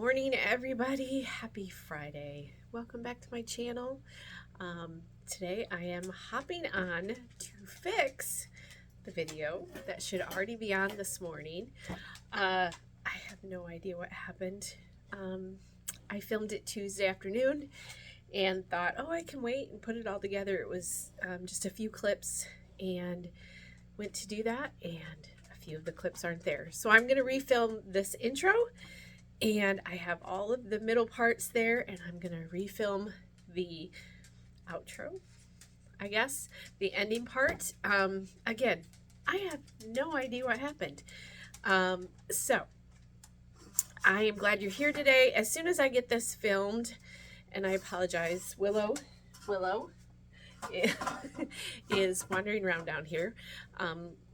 morning, everybody. Happy Friday. Welcome back to my channel. Today I am hopping on to fix the video that should already be on this morning. I have no idea what happened. I filmed it Tuesday afternoon and thought, oh, I can wait and put it all together. It was just a few clips, and went to do that, and a few of the clips aren't there. So I'm going to refilm this intro, and I have all of the middle parts there, and I'm going to refilm the outro, I guess, the ending part. Again, I have no idea what happened. So I am glad you're here today. As soon as I get this filmed, and I apologize, Willow is wandering around down here,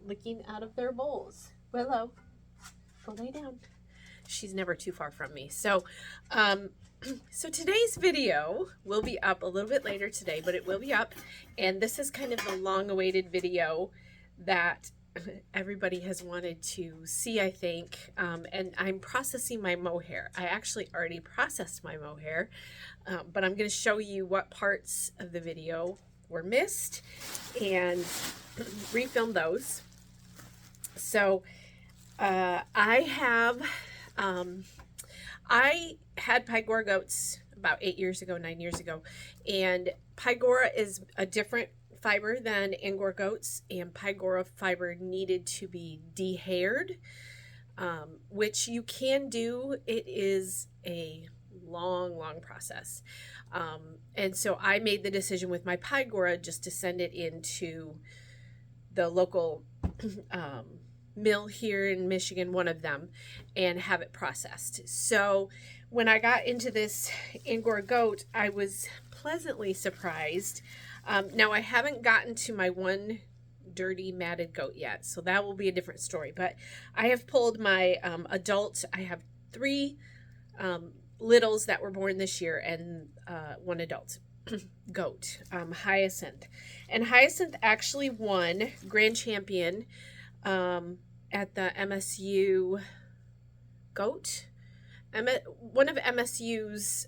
licking out of their bowls. Willow, go lay down. She's never too far from me. So today's video will be up a little bit later today, but it will be up. And this is kind of the long-awaited video that everybody has wanted to see, I think. And I'm processing my mohair. I actually already processed my mohair, but I'm going to show you what parts of the video were missed and refilm those. So I had Pygora goats about 9 years ago, and Pygora is a different fiber than Angora goats, and Pygora fiber needed to be dehaired, which you can do. It is a long process. And so I made the decision with my Pygora just to send it into the local mill here in Michigan, one of them, and have it processed. So when I got into this Angora goat, I was pleasantly surprised. Now I haven't gotten to my one dirty matted goat yet, so that will be a different story. But I have pulled my adult. I have 3 littles that were born this year and one adult goat, Hyacinth. And Hyacinth actually won grand champion at the MSU goat, one of MSU's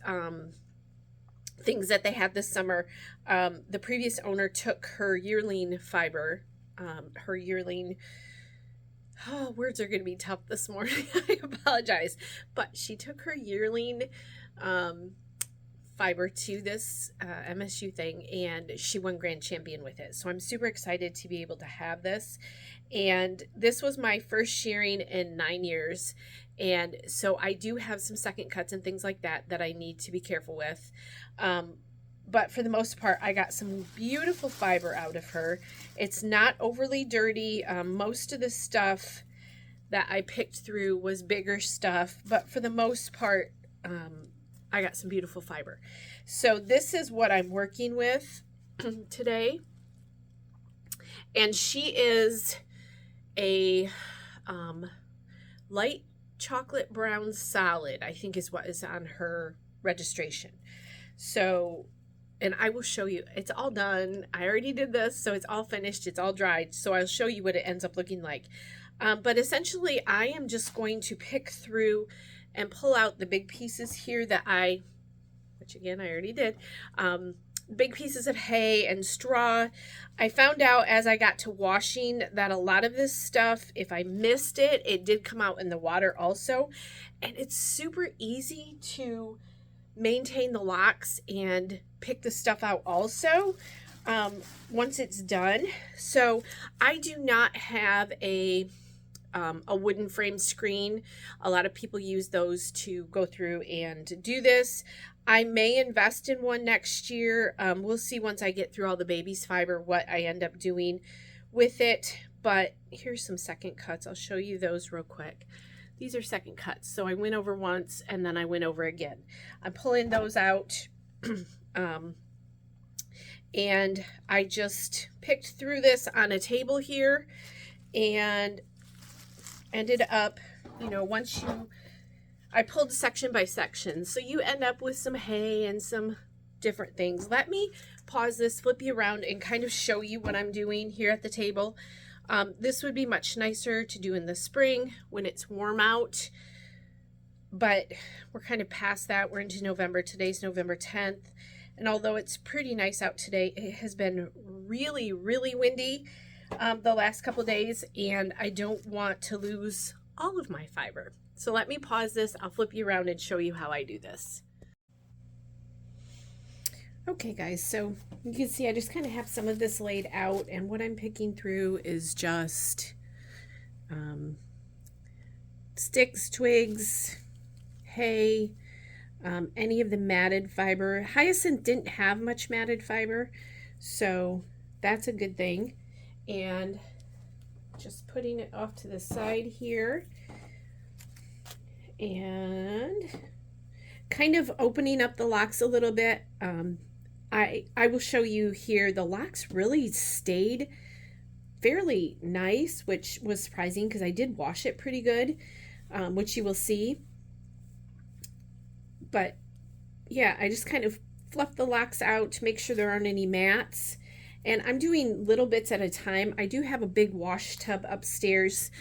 things that they had this summer. The previous owner took her yearling fiber, words are going to be tough this morning. I apologize. But she took her yearling fiber to this MSU thing, and she won grand champion with it. So I'm super excited to be able to have this. And this was my first shearing in 9 years. And so I do have some second cuts and things like that that I need to be careful with. But for the most part, I got some beautiful fiber out of her. It's not overly dirty. Most of the stuff that I picked through was bigger stuff, but for the most part, I got some beautiful fiber. So this is what I'm working with today. And she is a light chocolate brown solid, I think is what is on her registration. So, and I will show you, it's all done. I already did this, so it's all finished, it's all dried. So I'll show you what it ends up looking like. But essentially, I am just going to pick through and pull out the big pieces here that which again, I already did, big pieces of hay and straw. I found out as I got to washing that a lot of this stuff, if I missed it, it did come out in the water also. And it's super easy to maintain the locks and pick the stuff out also once it's done. So I do not have a wooden frame screen. A lot of people use those to go through and do this. I may invest in one next year. We'll see once I get through all the baby's fiber what I end up doing with it. But here's some second cuts. I'll show you those real quick. These are second cuts. So I went over once and then I went over again. I'm pulling those out. And I just picked through this on a table here and ended up, I pulled section by section. So you end up with some hay and some different things. Let me pause this, flip you around, and kind of show you what I'm doing here at the table. This would be much nicer to do in the spring when it's warm out. but we're kind of past that. We're into November. Today's November 10th. And although it's pretty nice out today, it has been really, really windy the last couple days, and I don't want to lose all of my fiber. So let me pause this. I'll flip you around and show you how I do this. Okay guys, so you can see I just kind of have some of this laid out, and what I'm picking through is just sticks, twigs, hay, any of the matted fiber. Hyacinth didn't have much matted fiber, so that's a good thing. And just putting it off to the side here and kind of opening up the locks a little bit. I will show you here, the locks really stayed fairly nice, which was surprising because I did wash it pretty good, which you will see. But yeah, I just kind of fluff the locks out to make sure there aren't any mats. And I'm doing little bits at a time. I do have a big wash tub upstairs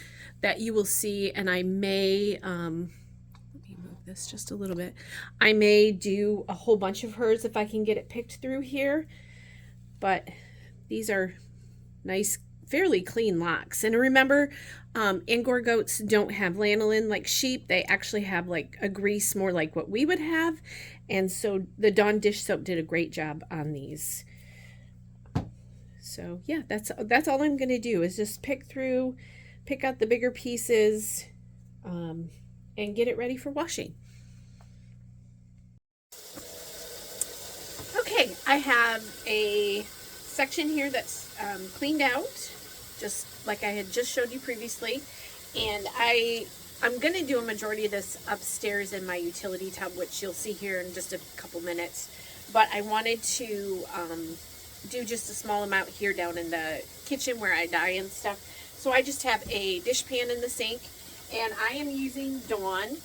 that you will see, and I may, let me move this just a little bit. I may do a whole bunch of hers if I can get it picked through here. But these are nice, fairly clean locks. And remember, Angora goats don't have lanolin like sheep. They actually have like a grease more like what we would have. And so the Dawn dish soap did a great job on these. So yeah, that's all I'm going to do is just pick out the bigger pieces, and get it ready for washing. Okay, I have a section here that's cleaned out, just like I had just showed you previously, and I'm going to do a majority of this upstairs in my utility tub, which you'll see here in just a couple minutes, but I wanted to do just a small amount here down in the kitchen where I dye and stuff. So I just have a dish pan in the sink, and I am using Dawn,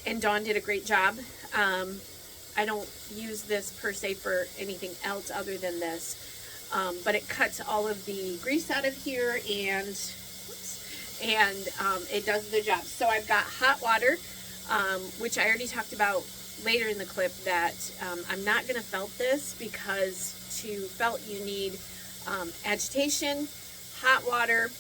and Dawn did a great job. I don't use this per se for anything else other than this, but it cuts all of the grease out of here, and it does the job. So I've got hot water, which I already talked about later in the clip, that I'm not going to felt this because to felt you need agitation, hot water,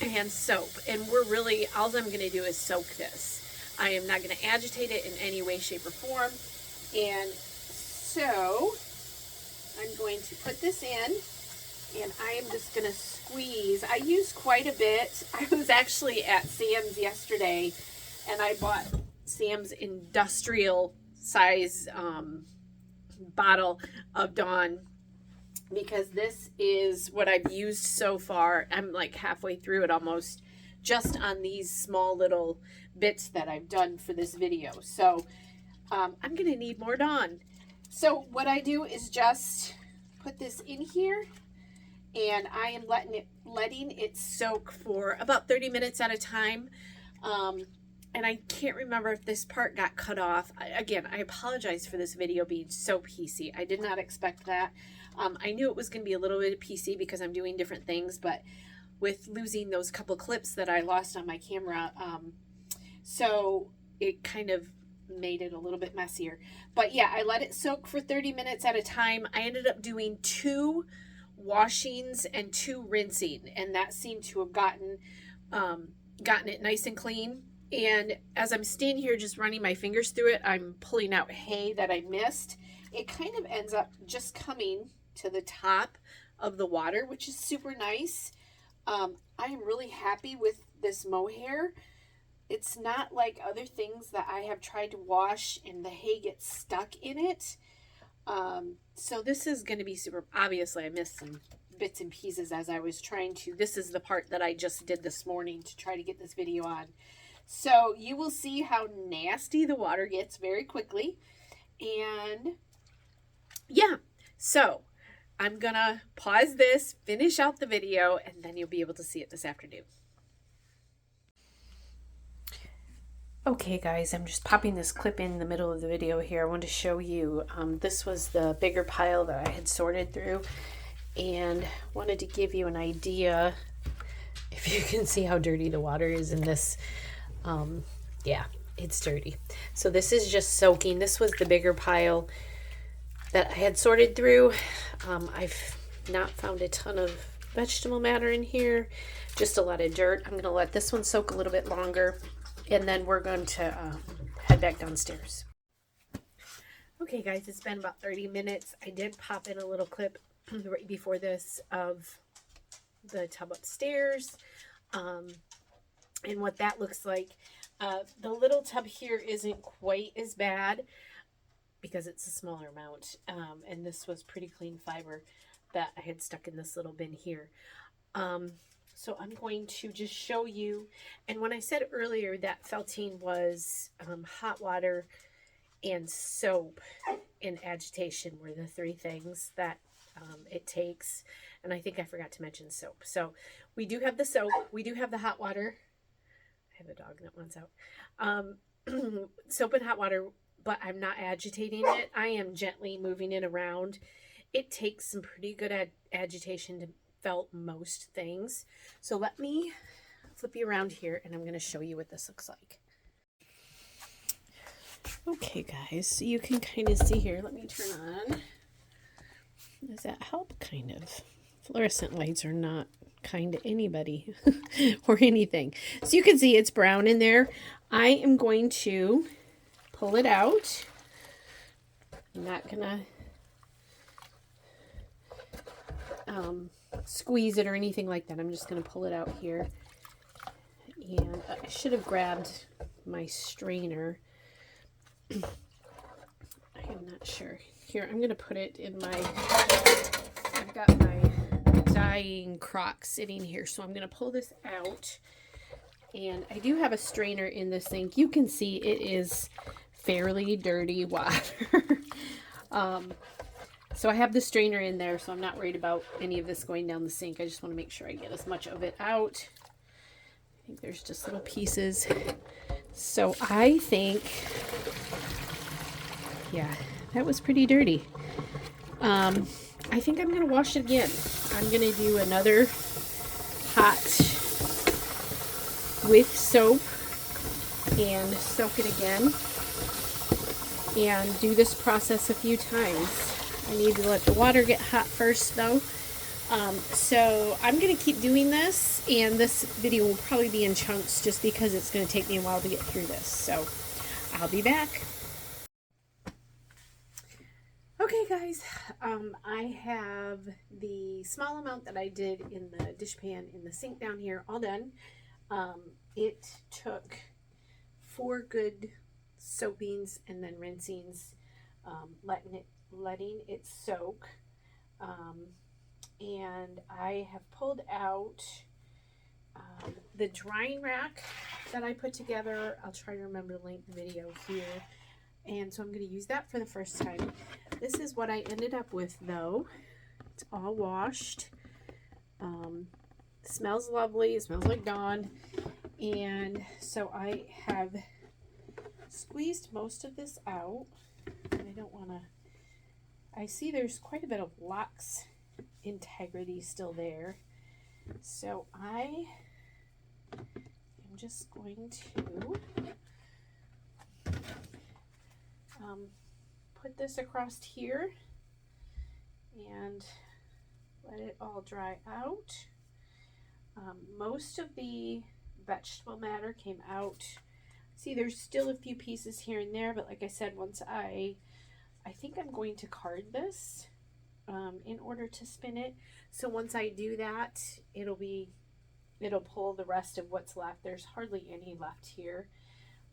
and soap. And we're really, all I'm going to do is soak this. I am not going to agitate it in any way, shape, or form. And so I'm going to put this in, and I am just going to squeeze. I use quite a bit. I was actually at Sam's yesterday, and I bought Sam's industrial size bottle of Dawn, because this is what I've used so far. I'm like halfway through it almost, just on these small little bits that I've done for this video. So I'm gonna need more Dawn. So what I do is just put this in here, and I am letting it soak for about 30 minutes at a time. And I can't remember if this part got cut off. Again, I apologize for this video being so PC. I did not expect that. I knew it was going to be a little bit PC because I'm doing different things, but with losing those couple clips that I lost on my camera, so it kind of made it a little bit messier. But yeah, I let it soak for 30 minutes at a time. I ended up doing 2 washings and 2 rinsing, and that seemed to have gotten it nice and clean. And as I'm standing here just running my fingers through it, I'm pulling out hay that I missed. It kind of ends up just coming to the top of the water, which is super nice. I am really happy with this mohair. It's not like other things that I have tried to wash and the hay gets stuck in it. So this is going to be super. Obviously, I missed some bits and pieces as I was trying to. This is the part that I just did this morning to try to get this video on. So you will see how nasty the water gets very quickly. And yeah, so I'm gonna pause this, finish out the video, and then you'll be able to see it this afternoon. Okay guys, I'm just popping this clip in the middle of the video here. I wanted to show you, this was the bigger pile that I had sorted through, and wanted to give you an idea if you can see how dirty the water is in this. Yeah, it's dirty. So this is just soaking. This was the bigger pile that I had sorted through. I've not found a ton of vegetable matter in here, just a lot of dirt. I'm going to let this one soak a little bit longer, and then we're going to head back downstairs. Okay guys, it's been about 30 minutes. I did pop in a little clip right before this of the tub upstairs, and what that looks like. The little tub here isn't quite as bad because it's a smaller amount, and this was pretty clean fiber that I had stuck in this little bin here. So I'm going to just show you, and when I said earlier that felting was hot water and soap and agitation were the three things that it takes, and I think I forgot to mention soap. So we do have the soap, we do have the hot water. I have a dog that wants out. Soap and hot water, but I'm not agitating it. I am gently moving it around. It takes some pretty good agitation to felt most things. So let me flip you around here, and I'm going to show you what this looks like. Okay guys, so you can kind of see here. Let me turn on. Does that help? Kind of. Fluorescent lights are not kind to anybody or anything. So you can see it's brown in there. I am going to pull it out. I'm not gonna squeeze it or anything like that. I'm just gonna pull it out here. And I should have grabbed my strainer. I am not sure. Here, I'm gonna put it in my, I've got my dyeing crock sitting here, so I'm gonna pull this out. And I do have a strainer in the sink. You can see it is fairly dirty water. So I have the strainer in there, so I'm not worried about any of this going down the sink. I just want to make sure I get as much of it out. I think there's just little pieces. So I think, yeah, that was pretty dirty. I think I'm going to wash it again. I'm going to do another hot with soap and soak it again and do this process a few times. I need to let the water get hot first though. So I'm going to keep doing this, and this video will probably be in chunks just because it's going to take me a while to get through this. So I'll be back. Okay guys, I have the small amount that I did in the dishpan in the sink down here all done. It took 4 good soapings and then rinsings, letting it soak. And I have pulled out the drying rack that I put together. I'll try to remember to link the video here. And so I'm going to use that for the first time. This is what I ended up with though. It's all washed. Smells lovely. It smells like Dawn. And so I have squeezed most of this out. I don't want to, I see there's quite a bit of lox integrity still there. So I am just going to put this across here and let it all dry out. Most of the vegetable matter came out. See, there's still a few pieces here and there, but like I said, once I think I'm going to card this in order to spin it. So once I do that, it'll pull the rest of what's left. There's hardly any left here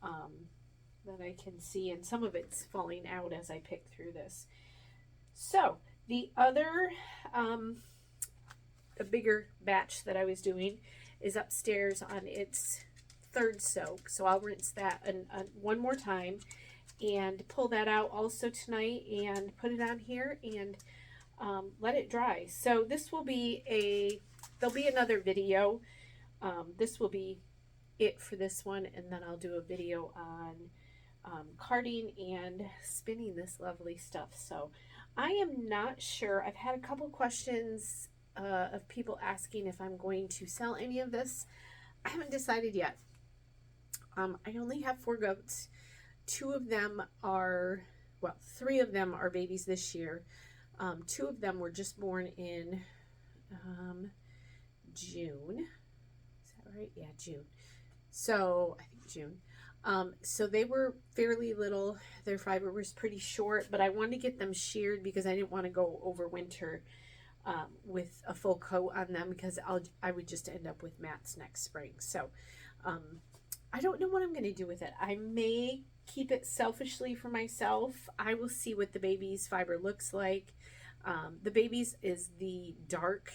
that I can see, and some of it's falling out as I pick through this. So the other, the bigger batch that I was doing is upstairs on its 3rd soak. So I'll rinse that one more time and pull that out also tonight and put it on here and let it dry. So this will be there'll be another video. This will be it for this one, and then I'll do a video on carding and spinning this lovely stuff. So I am not sure. I've had a couple questions of people asking if I'm going to sell any of this. I haven't decided yet. I only have 4 goats. 2 of them are, well, 3 of them are babies this year. 2 of them were just born in June. Is that right? Yeah, June. So I think June. So they were fairly little. Their fiber was pretty short, but I wanted to get them sheared because I didn't want to go over winter with a full coat on them, because I would just end up with mats next spring. So I don't know what I'm going to do with it. I may keep it selfishly for myself. I will see what the baby's fiber looks like. The baby's is the dark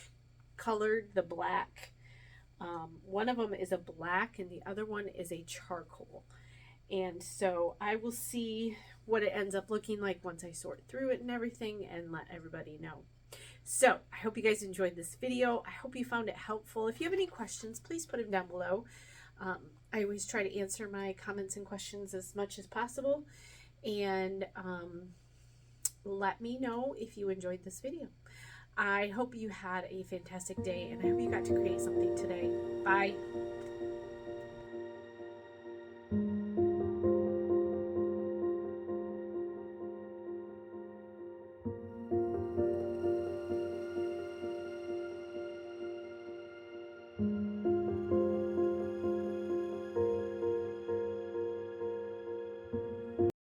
colored, the black. One of them is a black and the other one is a charcoal. And so I will see what it ends up looking like once I sort through it and everything, and let everybody know. So I hope you guys enjoyed this video. I hope you found it helpful. If you have any questions, please put them down below. I always try to answer my comments and questions as much as possible. And let me know if you enjoyed this video. I hope you had a fantastic day, and I hope you got to create something today. Bye.